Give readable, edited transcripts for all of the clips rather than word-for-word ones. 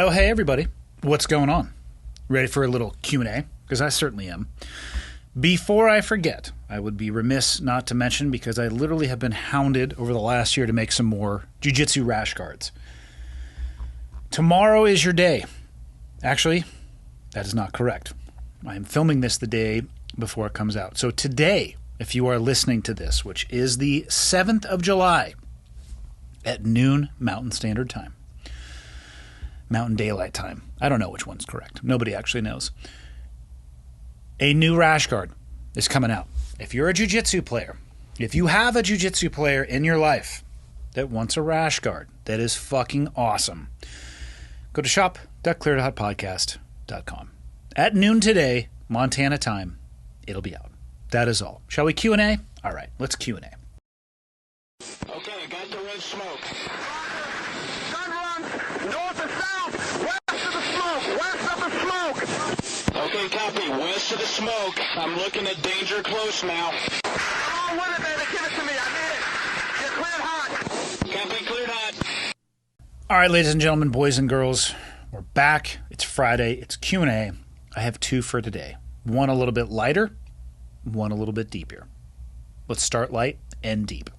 Oh, hey, everybody. What's going on? Ready for a little Q&A? Because I certainly am. Before I forget, I would be remiss not to mention, because I literally have been hounded over the last year to make some more jiu-jitsu rash guards. Tomorrow is your day. Actually, that is not correct. I am filming this the day before it comes out. So today, if you are listening to this, which is the 7th of July at noon Mountain Standard Time, Mountain Daylight Time. I don't know which one's correct. Nobody actually knows. A new rash guard is coming out. If you're a jiu-jitsu player, if you have a jiu-jitsu player in your life that wants a rash guard that is fucking awesome, go to shop.clear.podcast.com. At noon today, Montana time, it'll be out. That is all. Shall we Q&A? All right, let's Q&A. Okay, got the red smoke. Gun run, north and south, west of the smoke, west of the smoke. Okay, copy, west of the smoke. I'm looking at danger close now. Come on with it, baby, give it to me, I need it. You're cleared hot. Copy, cleared hot. All right, ladies and gentlemen, boys and girls, we're back. It's Friday. It's Q&A. I have two for today. One a little bit lighter, one a little bit deeper. Let's start light and deep.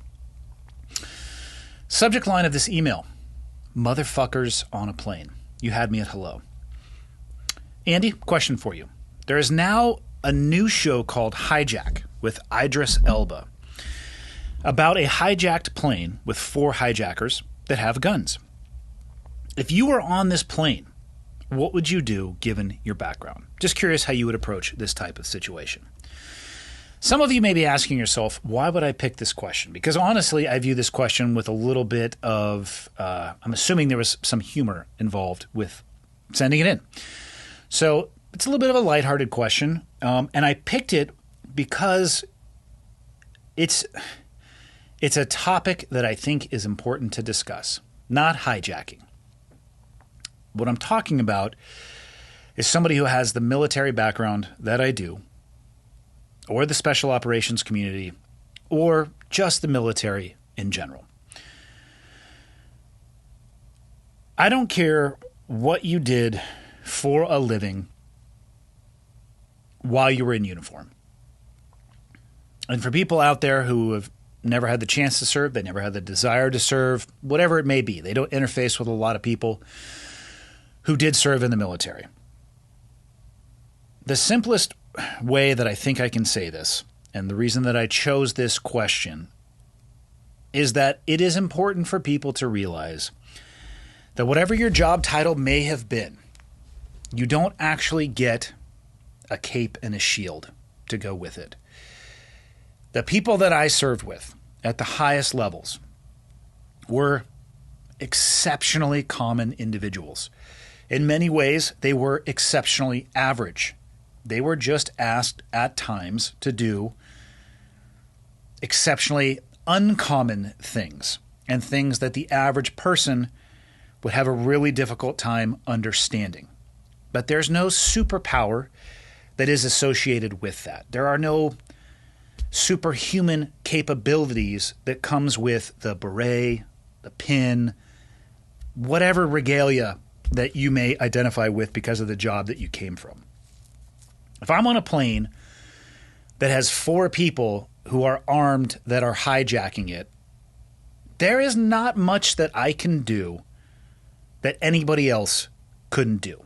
Subject line of this email: motherfuckers on a plane. You had me at hello. Andy, question for you. There is now a new show called Hijack with Idris Elba about a hijacked plane with 4 hijackers that have guns. If you were on this plane, what would you do given your background? Just curious how you would approach this type of situation. Some of you may be asking yourself, why would I pick this question? Because honestly, I view this question with a little bit of, I'm assuming there was some humor involved with sending it in. So it's a little bit of a lighthearted question. And I picked it because it's a topic that I think is important to discuss, not hijacking. What I'm talking about is somebody who has the military background that I do, or the special operations community, or just the military in general. I don't care what you did for a living while you were in uniform. And for people out there who have never had the chance to serve, they never had the desire to serve, whatever it may be, they don't interface with a lot of people who did serve in the military. The simplest way that I think I can say this, and the reason that I chose this question, is that it is important for people to realize that whatever your job title may have been, you don't actually get a cape and a shield to go with it. The people that I served with at the highest levels were exceptionally common individuals. In many ways, they were exceptionally average. They were just asked at times to do exceptionally uncommon things, and things that the average person would have a really difficult time understanding. But there's no superpower that is associated with that. There are no superhuman capabilities that comes with the beret, the pin, whatever regalia that you may identify with because of the job that you came from. If I'm on a plane that has 4 people who are armed that are hijacking it, there is not much that I can do that anybody else couldn't do.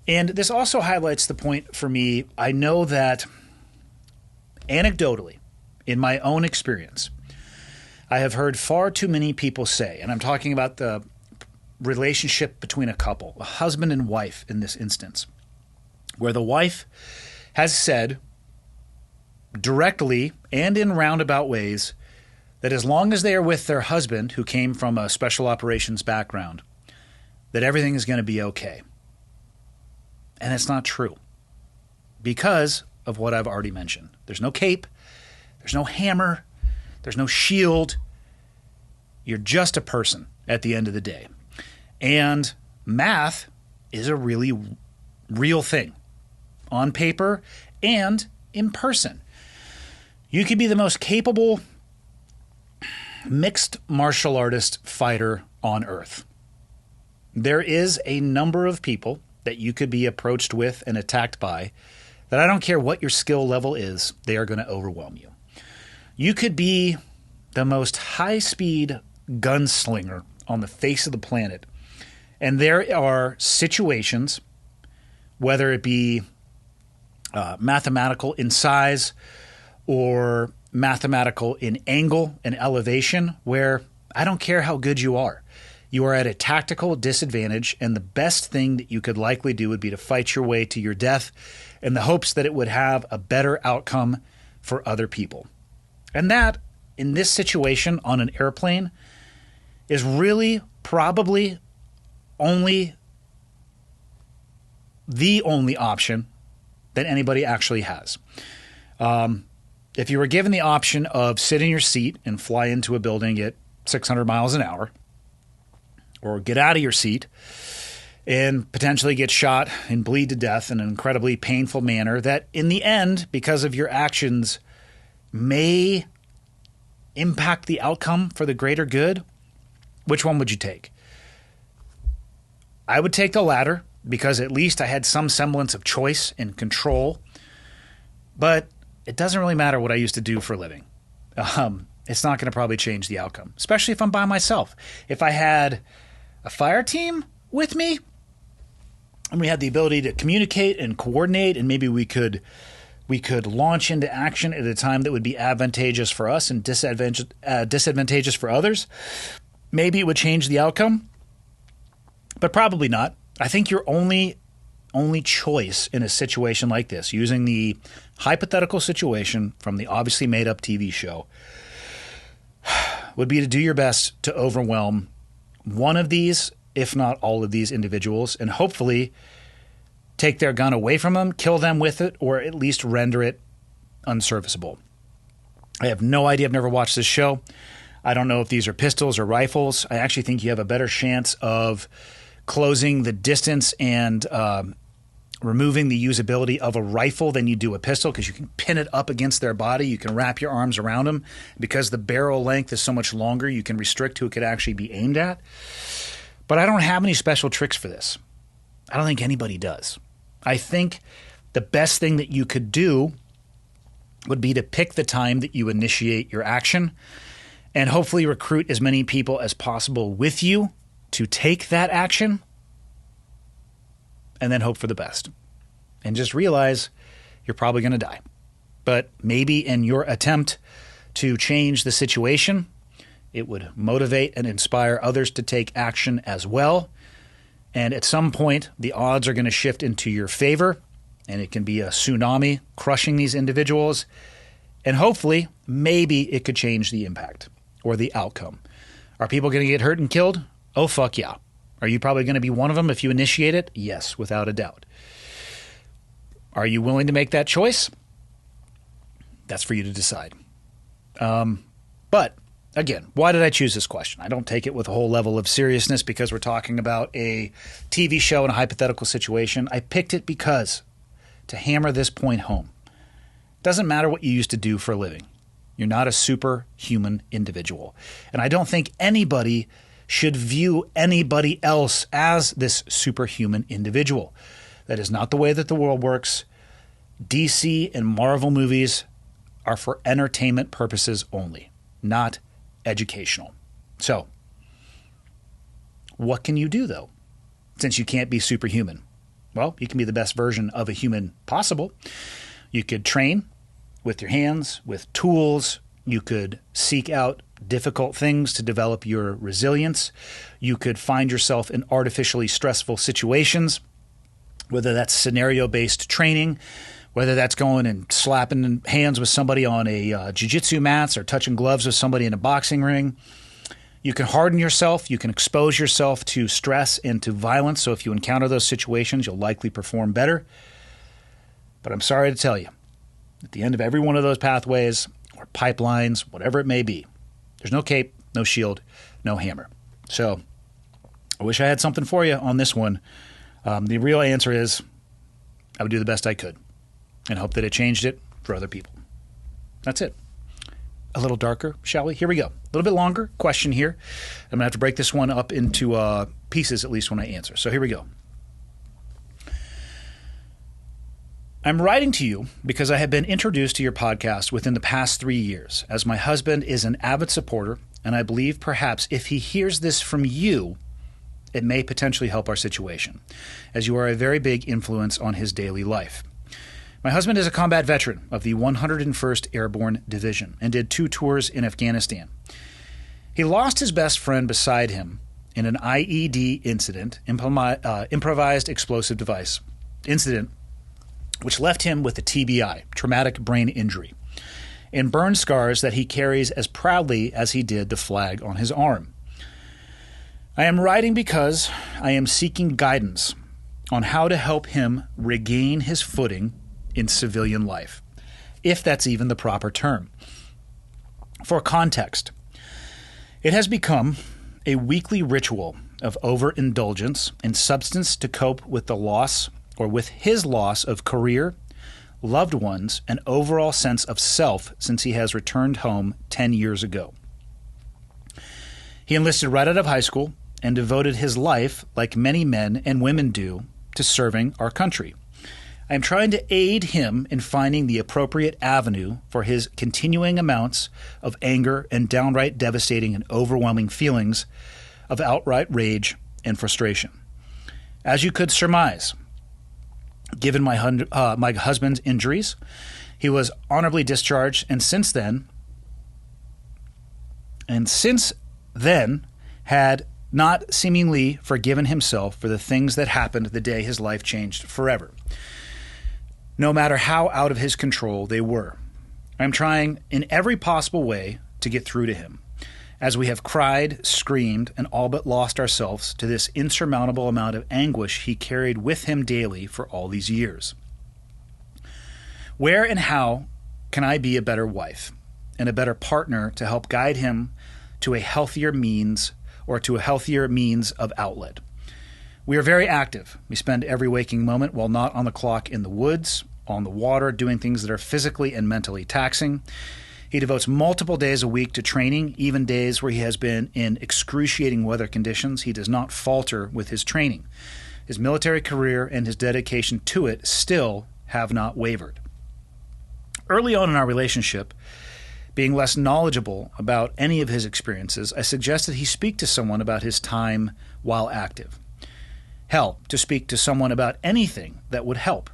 And this also highlights the point for me. I know that anecdotally, in my own experience, I have heard far too many people say, and I'm talking about the relationship between a couple, a husband and wife in this instance, where the wife has said directly and in roundabout ways that as long as they are with their husband, who came from a special operations background, that everything is going to be okay. And it's not true, because of what I've already mentioned. There's no cape, there's no hammer, there's no shield. You're just a person at the end of the day. And math is a really real thing on paper and in person. You could be the most capable mixed martial artist fighter on earth. there is a number of people that you could be approached with and attacked by that I don't care what your skill level is, they are going to overwhelm you. You could be the most high-speed gunslinger on the face of the planet, and there are situations, whether it be mathematical in size or mathematical in angle and elevation, where I don't care how good you are. You are at a tactical disadvantage, and the best thing that you could likely do would be to fight your way to your death in the hopes that it would have a better outcome for other people. And that, in this situation on an airplane, is really probably the only option that anybody actually has. If you were given the option of sit in your seat and fly into a building at 600 miles an hour, or get out of your seat and potentially get shot and bleed to death in an incredibly painful manner that in the end, because of your actions, may impact the outcome for the greater good, which one would you take? I would take the latter because at least I had some semblance of choice and control, but it doesn't really matter what I used to do for a living. It's not going to probably change the outcome, especially if I'm by myself. If I had a fire team with me and we had the ability to communicate and coordinate, and maybe we could launch into action at a time that would be advantageous for us and disadvantageous for others, maybe it would change the outcome, but probably not. I think your only choice in a situation like this, using the hypothetical situation from the obviously made-up TV show, would be to do your best to overwhelm one of these, if not all of these individuals, and hopefully take their gun away from them, kill them with it, or at least render it unserviceable. I have no idea. I've never watched this show. I don't know if these are pistols or rifles. I actually think you have a better chance of closing the distance and removing the usability of a rifle than you do a pistol, because you can pin it up against their body. You can wrap your arms around them. Because the barrel length is so much longer, you can restrict who it could actually be aimed at. But I don't have any special tricks for this. I don't think anybody does. I think the best thing that you could do would be to pick the time that you initiate your action and hopefully recruit as many people as possible with you to take that action, and then hope for the best. And just realize you're probably going to die. But maybe in your attempt to change the situation, it would motivate and inspire others to take action as well. And at some point, the odds are going to shift into your favor, and it can be a tsunami crushing these individuals. And hopefully, maybe it could change the impact or the outcome. Are people going to get hurt and killed? Oh, fuck yeah. Are you probably going to be one of them if you initiate it? Yes, without a doubt. Are you willing to make that choice? That's for you to decide. But again, why did I choose this question? I don't take it with a whole level of seriousness because we're talking about a TV show and a hypothetical situation. I picked it because to hammer this point home. It doesn't matter what you used to do for a living. You're not a superhuman individual. And I don't think anybody should view anybody else as this superhuman individual. That is not the way that the world works. DC and Marvel movies are for entertainment purposes only, not educational. So, what can you do, though, since you can't be superhuman? Well, you can be the best version of a human possible. You could train with your hands, with tools. You could seek out difficult things to develop your resilience. You could find yourself in artificially stressful situations, whether that's scenario-based training, whether that's going and slapping hands with somebody on a jiu-jitsu mats or touching gloves with somebody in a boxing ring. You can harden yourself. You can expose yourself to stress and to violence. So if you encounter those situations, you'll likely perform better. But I'm sorry to tell you, at the end of every one of those pathways or pipelines, whatever it may be, there's no cape, no shield, no hammer. So I wish I had something for you on this one. The real answer is I would do the best I could and hope that it changed it for other people. That's it. a little darker, shall we? Here we go. A little bit longer question here. I'm going to have to break this one up into pieces at least when I answer. So here we go. I'm writing to you because I have been introduced to your podcast within the past 3 years, as my husband is an avid supporter, and I believe perhaps if he hears this from you, it may potentially help our situation, as you are a very big influence on his daily life. My husband is a combat veteran of the 101st Airborne Division and did 2 tours in Afghanistan. He lost his best friend beside him in an IED incident, improvised explosive device incident, which left him with a TBI, traumatic brain injury, and burn scars that he carries as proudly as he did the flag on his arm. I am writing because I am seeking guidance on how to help him regain his footing in civilian life, if that's even the proper term. For context, it has become a weekly ritual of overindulgence in substance to cope with the loss or with his loss of career, loved ones, and overall sense of self since he has returned home 10 years ago. He enlisted right out of high school and devoted his life, like many men and women do, to serving our country. I am trying to aid him in finding the appropriate avenue for his continuing amounts of anger and downright devastating and overwhelming feelings of outright rage and frustration. As you could surmise, given my husband's injuries, he was honorably discharged, and since then had not seemingly forgiven himself for the things that happened the day his life changed forever, no matter how out of his control they were. I'm trying in every possible way to get through to him, as we have cried, screamed, and all but lost ourselves to this insurmountable amount of anguish he carried with him daily for all these years. Where and how can I be a better wife and a better partner to help guide him to a healthier means of outlet? We are very active. We spend every waking moment while not on the clock in the woods, on the water, doing things that are physically and mentally taxing. He devotes multiple days a week to training, even days where he has been in excruciating weather conditions. He does not falter with his training. His military career and his dedication to it still have not wavered. Early on in our relationship, being less knowledgeable about any of his experiences, I suggested he speak to someone about his time while active. Hell, to speak to someone about anything that would help.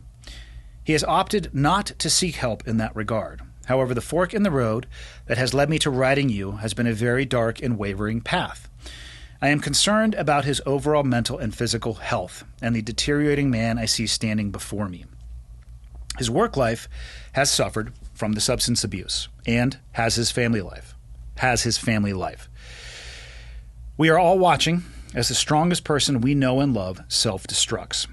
He has opted not to seek help in that regard. However, the fork in the road that has led me to writing you has been a very dark and wavering path. I am concerned about his overall mental and physical health and the deteriorating man I see standing before me. His work life has suffered from the substance abuse and has his family life. We are all watching as the strongest person we know and love self-destructs.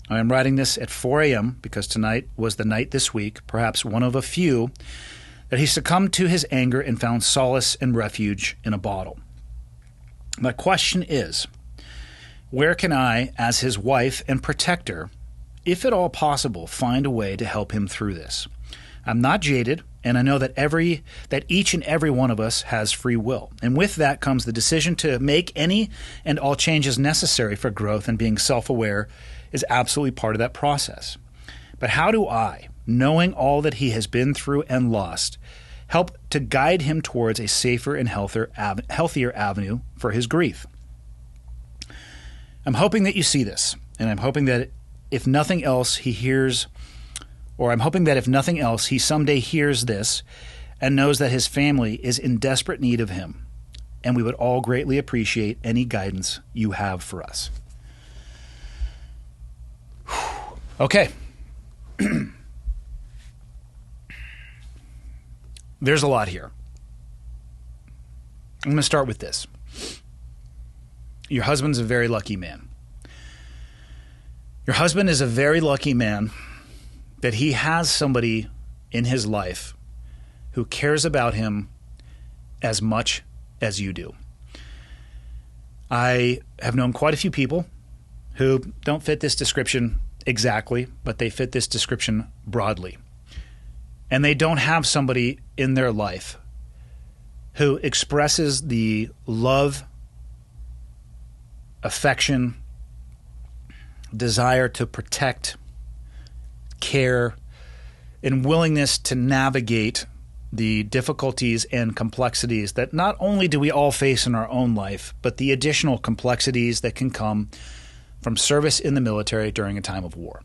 I am writing this at 4 a.m. because tonight was the night this week, perhaps one of a few, that he succumbed to his anger and found solace and refuge in a bottle. My question is, where can I, as his wife and protector, if at all possible, find a way to help him through this? I'm not jaded, and I know that each and every one of us has free will. And with that comes the decision to make any and all changes necessary for growth, and being self-aware is absolutely part of that process. But how do I, knowing all that he has been through and lost, help to guide him towards a safer and healthier avenue for his grief? I'm hoping that you see this, and I'm hoping that if nothing else he someday hears this and knows that his family is in desperate need of him, and we would all greatly appreciate any guidance you have for us. Okay. There's a lot here. I'm going to start with this. Your husband's a very lucky man. Your husband is a very lucky man that he has somebody in his life who cares about him as much as you do. I have known quite a few people who don't fit this description exactly, but they fit this description broadly. And they don't have somebody in their life who expresses the love, affection, desire to protect, care, and willingness to navigate the difficulties and complexities that not only do we all face in our own life, but the additional complexities that can come from service in the military during a time of war.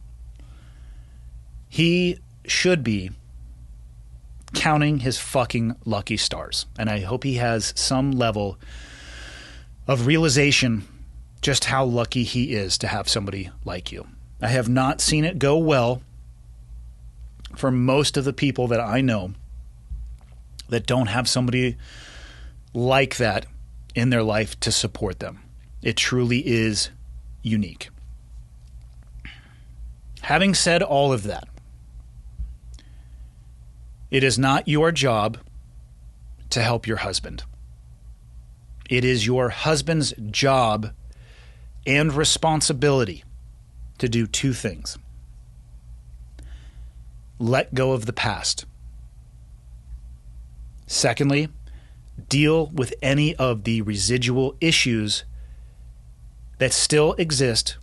He should be counting his fucking lucky stars. And I hope he has some level of realization just how lucky he is to have somebody like you. I have not seen it go well for most of the people that I know that don't have somebody like that in their life to support them. It truly is unique. Having said all of that, it is not your job to help your husband. It is your husband's job and responsibility to do two things. Let go of the past. Secondly, deal with any of the residual issues that still exist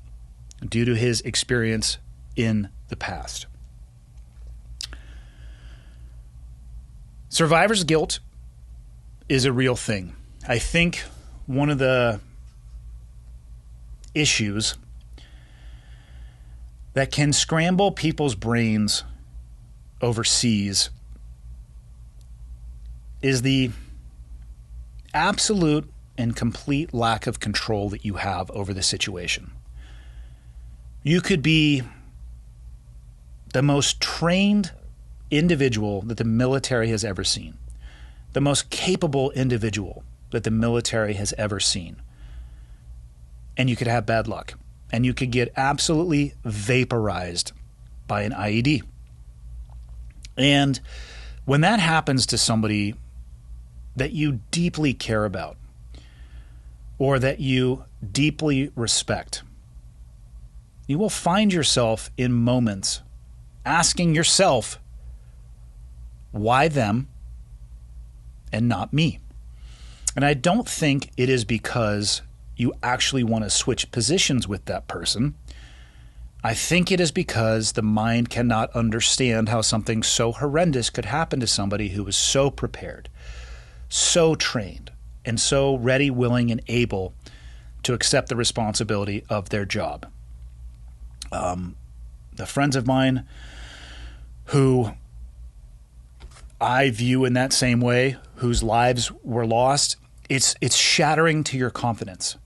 due to his experience in the past. Survivor's guilt is a real thing. I think one of the issues that can scramble people's brains overseas is the absolute and complete lack of control that you have over the situation. You could be the most trained individual that the military has ever seen, the most capable individual that the military has ever seen, and you could have bad luck, and you could get absolutely vaporized by an IED. And when that happens to somebody that you deeply care about or that you deeply respect, you will find yourself in moments asking yourself, why them and not me? And I don't think it is because you actually want to switch positions with that person. I think it is because the mind cannot understand how something so horrendous could happen to somebody who was so prepared, so trained, and so ready, willing, and able to accept the responsibility of their job. The friends of mine who I view in that same way, whose lives were lost, it's shattering to your confidence.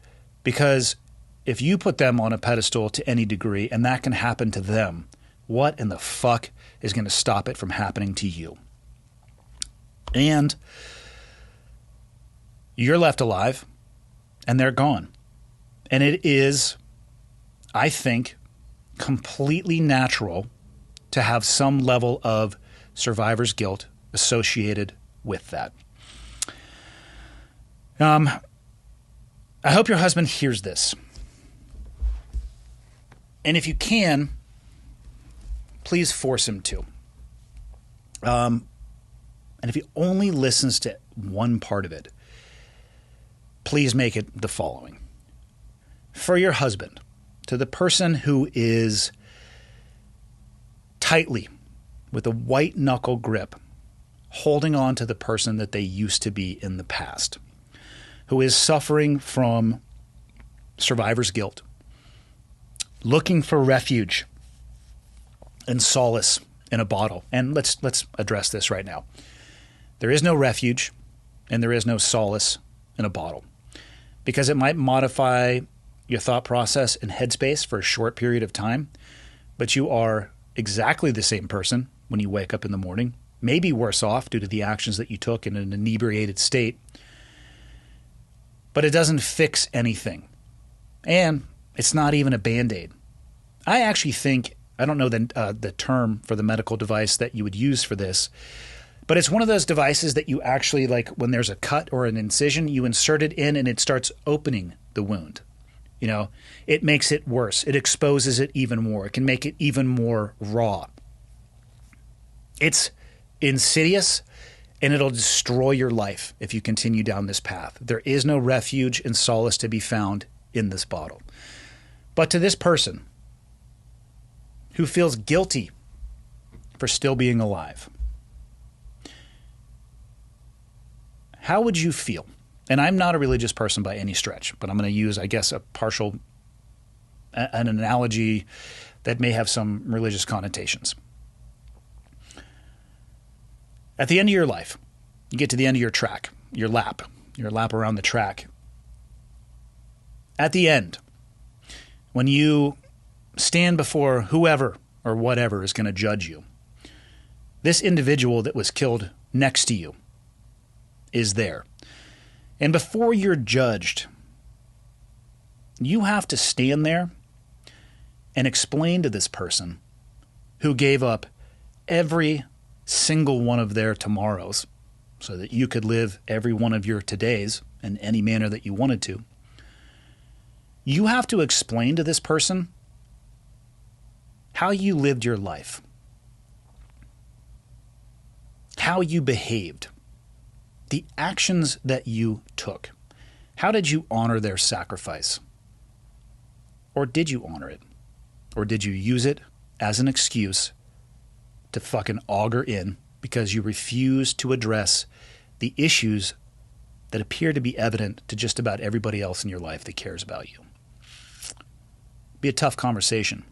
Because if you put them on a pedestal to any degree, and that can happen to them, what in the fuck is going to stop it from happening to you? And you're left alive, and they're gone. And it is, I think, completely natural to have some level of survivor's guilt associated with that. I hope your husband hears this. And if you can, please force him to. And if he only listens to one part of it, please make it the following. For your husband, to the person who is tightly, with a white knuckle grip, holding on to the person that they used to be in the past, who is suffering from survivor's guilt, looking for refuge and solace in a bottle. And let's address this right now. There is no refuge and there is no solace in a bottle, because it might modify your thought process and headspace for a short period of time, but you are exactly the same person when you wake up in the morning, maybe worse off due to the actions that you took in an inebriated state. But it doesn't fix anything. And it's not even a Band-Aid. I actually think, I don't know the term for the medical device that you would use for this, but it's one of those devices that you actually, like when there's a cut or an incision, you insert it in and it starts opening the wound. You know, it makes it worse. It exposes it even more. It can make it even more raw. It's insidious and it'll destroy your life if you continue down this path. There is no refuge and solace to be found in this bottle. But to this person who feels guilty for still being alive, how would you feel? And I'm not a religious person by any stretch, but I'm going to use, I guess, an analogy that may have some religious connotations. At the end of your life, you get to the end of your lap around the track. At the end, when you stand before whoever or whatever is going to judge you, this individual that was killed next to you is there. And before you're judged, you have to stand there and explain to this person who gave up every single one of their tomorrows so that you could live every one of your todays in any manner that you wanted to. You have to explain to this person how you lived your life, how you behaved, the actions that you took. How did you honor their sacrifice? Or did you honor it? Or did you use it as an excuse to fucking auger in because you refuse to address the issues that appear to be evident to just about everybody else in your life that cares about you? Be a tough conversation.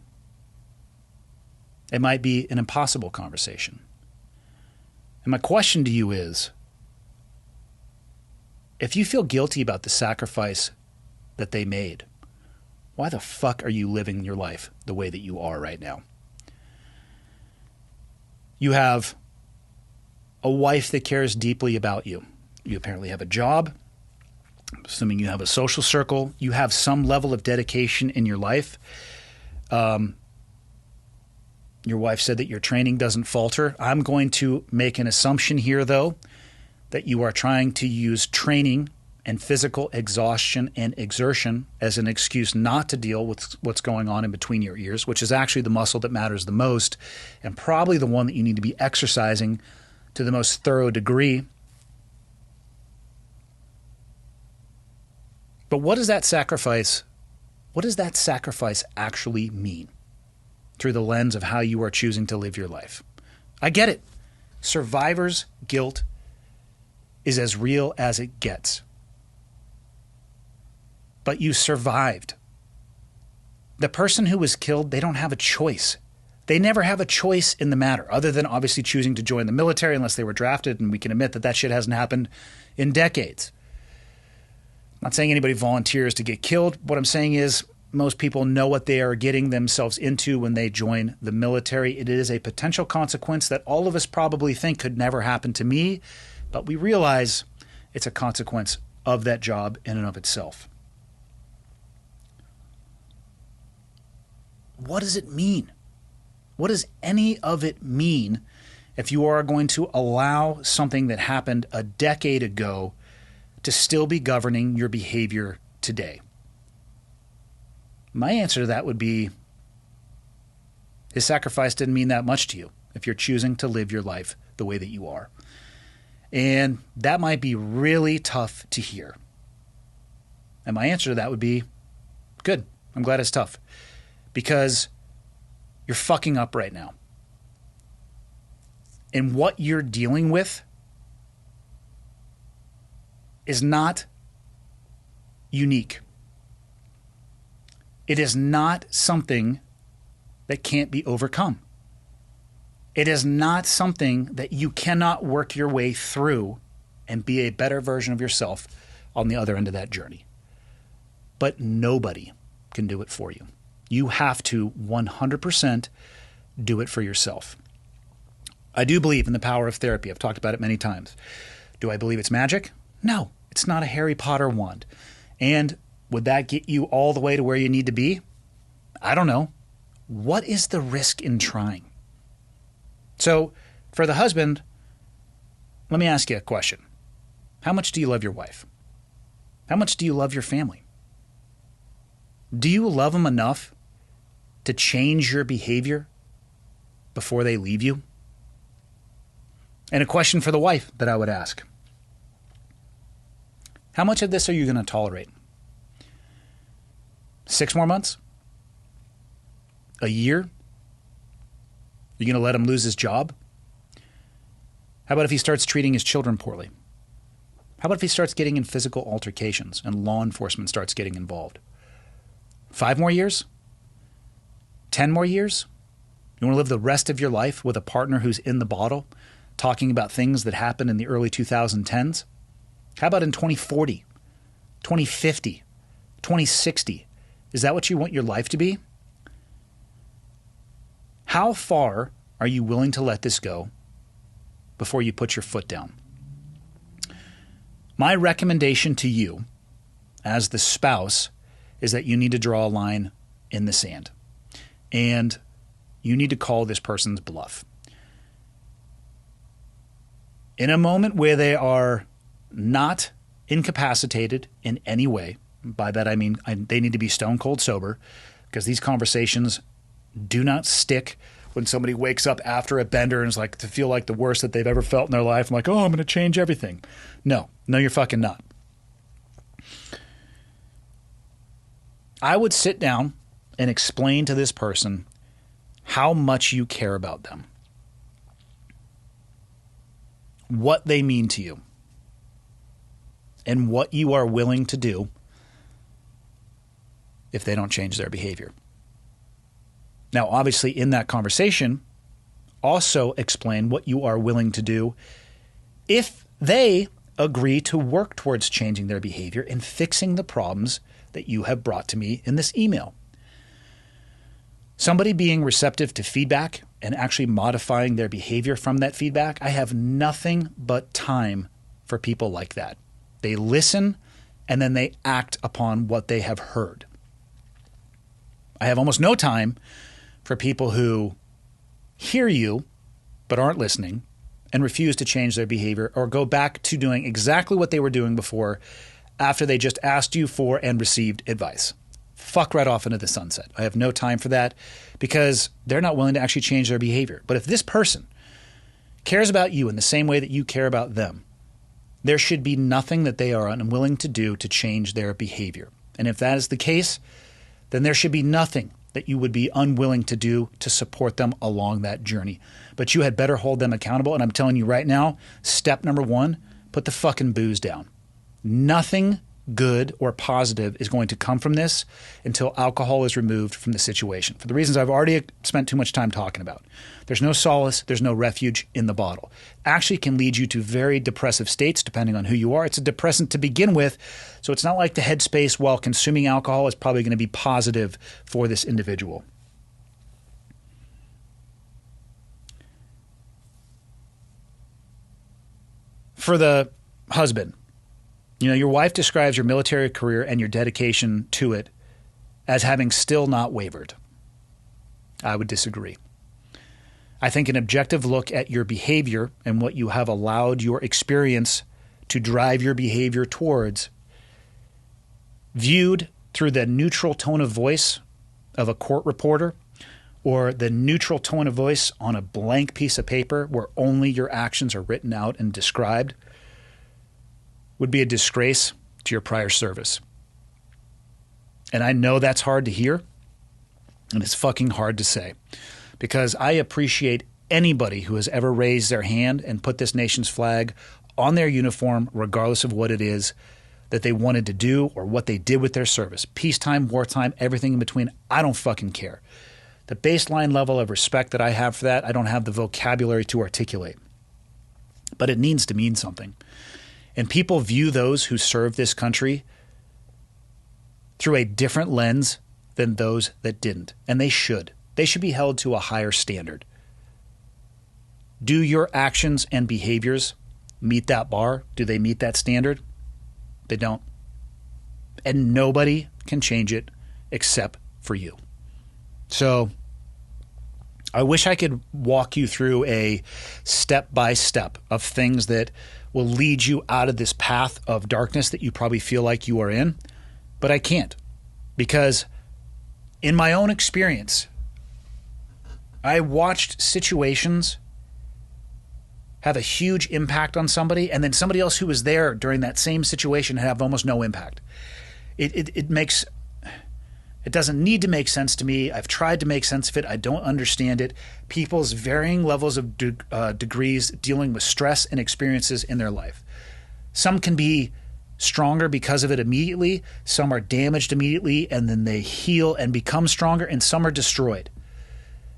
It might be an impossible conversation. And my question to you is, if you feel guilty about the sacrifice that they made, why the fuck are you living your life the way that you are right now? You have a wife that cares deeply about you. You apparently have a job. Assuming you have a social circle, you have some level of dedication in your life. Your wife said that your training doesn't falter. I'm going to make an assumption here, though, that you are trying to use training and physical exhaustion and exertion as an excuse not to deal with what's going on in between your ears, which is actually the muscle that matters the most and probably the one that you need to be exercising to the most thorough degree. But what does that sacrifice actually mean through the lens of how you are choosing to live your life? I get it. Survivor's guilt is as real as it gets. But you survived. The person who was killed, they don't have a choice. They never have a choice in the matter, other than obviously choosing to join the military unless they were drafted, and we can admit that that shit hasn't happened in decades. I'm not saying anybody volunteers to get killed. What I'm saying is most people know what they are getting themselves into when they join the military. It is a potential consequence that all of us probably think could never happen to me, but we realize it's a consequence of that job in and of itself. What does it mean? What does any of it mean if you are going to allow something that happened a decade ago to still be governing your behavior today? My answer to that would be his sacrifice didn't mean that much to you if you're choosing to live your life the way that you are. And that might be really tough to hear. And my answer to that would be, good, I'm glad it's tough. Because you're fucking up right now. And what you're dealing with is not unique. It is not something that can't be overcome. It is not something that you cannot work your way through and be a better version of yourself on the other end of that journey. But nobody can do it for you. You have to 100% do it for yourself. I do believe in the power of therapy. I've talked about it many times. Do I believe it's magic? No, it's not a Harry Potter wand. And would that get you all the way to where you need to be? I don't know. What is the risk in trying? So for the husband, let me ask you a question. How much do you love your wife? How much do you love your family? Do you love them enough to change your behavior before they leave you? And a question for the wife that I would ask. How much of this are you going to tolerate? 6 more months? A year? You going to let him lose his job? How about if he starts treating his children poorly? How about if he starts getting in physical altercations and law enforcement starts getting involved? 5 more years? 10 more years? You want to live the rest of your life with a partner who's in the bottle, talking about things that happened in the early 2010s? How about in 2040, 2050, 2060? Is that what you want your life to be? How far are you willing to let this go before you put your foot down? My recommendation to you as the spouse is that you need to draw a line in the sand. And you need to call this person's bluff. In a moment where they are not incapacitated in any way, by that I mean they need to be stone cold sober, because these conversations do not stick when somebody wakes up after a bender and is like to feel like the worst that they've ever felt in their life. I'm like, oh, I'm going to change everything. No, you're fucking not. I would sit down and explain to this person how much you care about them, what they mean to you, and what you are willing to do if they don't change their behavior. Now, obviously, in that conversation, also explain what you are willing to do if they agree to work towards changing their behavior and fixing the problems that you have brought to me in this email. Somebody being receptive to feedback and actually modifying their behavior from that feedback, I have nothing but time for people like that. They listen and then they act upon what they have heard. I have almost no time for people who hear you but aren't listening and refuse to change their behavior or go back to doing exactly what they were doing before after they just asked you for and received advice. Fuck right off into the sunset. I have no time for that because they're not willing to actually change their behavior. But if this person cares about you in the same way that you care about them, there should be nothing that they are unwilling to do to change their behavior. And if that is the case, then there should be nothing that you would be unwilling to do to support them along that journey. But you had better hold them accountable. And I'm telling you right now, step number 1, put the fucking booze down. Nothing good or positive is going to come from this until alcohol is removed from the situation. For the reasons I've already spent too much time talking about. There's no solace, there's no refuge in the bottle. Actually can lead you to very depressive states depending on who you are. It's a depressant to begin with, so it's not like the headspace while consuming alcohol is probably going to be positive for this individual. For the husband, your wife describes your military career and your dedication to it as having still not wavered. I would disagree. I think an objective look at your behavior and what you have allowed your experience to drive your behavior towards, viewed through the neutral tone of voice of a court reporter or the neutral tone of voice on a blank piece of paper where only your actions are written out and described, would be a disgrace to your prior service. And I know that's hard to hear, and it's fucking hard to say, because I appreciate anybody who has ever raised their hand and put this nation's flag on their uniform, regardless of what it is that they wanted to do or what they did with their service. Peacetime, wartime, everything in between, I don't fucking care. The baseline level of respect that I have for that, I don't have the vocabulary to articulate. But it needs to mean something. And people view those who serve this country through a different lens than those that didn't. And they should. They should be held to a higher standard. Do your actions and behaviors meet that bar? Do they meet that standard? They don't. And nobody can change it except for you. So I wish I could walk you through a step-by-step of things that will lead you out of this path of darkness that you probably feel like you are in, but I can't, because in my own experience, I watched situations have a huge impact on somebody, and then somebody else who was there during that same situation have almost no impact. It doesn't need to make sense to me. I've tried to make sense of it. I don't understand it. People's varying levels of degrees dealing with stress and experiences in their life. Some can be stronger because of it immediately. Some are damaged immediately, and then they heal and become stronger, and some are destroyed.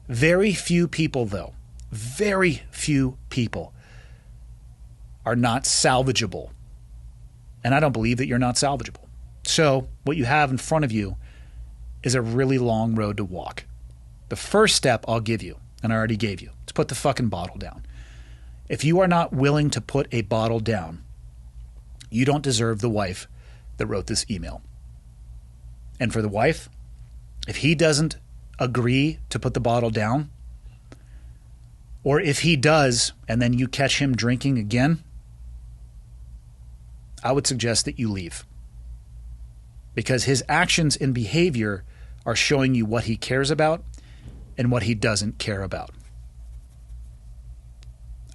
Very few people, though, very few people are not salvageable. And I don't believe that you're not salvageable. So what you have in front of you is a really long road to walk. The first step I'll give you, and I already gave you, is put the fucking bottle down. If you are not willing to put a bottle down, you don't deserve the wife that wrote this email. And for the wife, if he doesn't agree to put the bottle down, or if he does and then you catch him drinking again, I would suggest that you leave. Because his actions and behavior are showing you what he cares about and what he doesn't care about.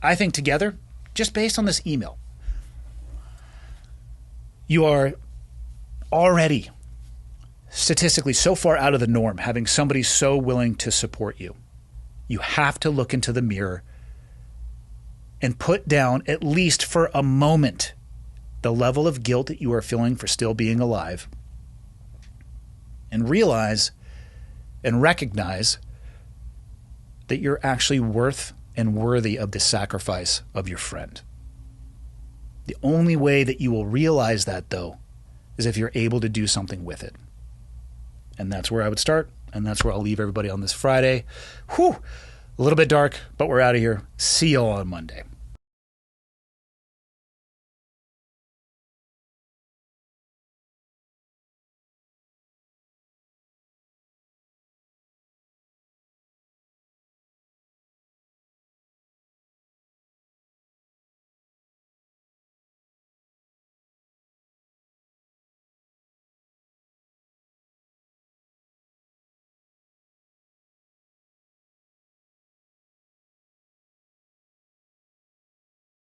I think together, just based on this email, you are already statistically so far out of the norm, having somebody so willing to support you. You have to look into the mirror and put down, at least for a moment, the level of guilt that you are feeling for still being alive, and realize and recognize that you're actually worth and worthy of the sacrifice of your friend. The only way that you will realize that, though, is if you're able to do something with it. And that's where I would start, and that's where I'll leave everybody on this Friday. Whew, a little bit dark, but we're out of here. See you all on Monday.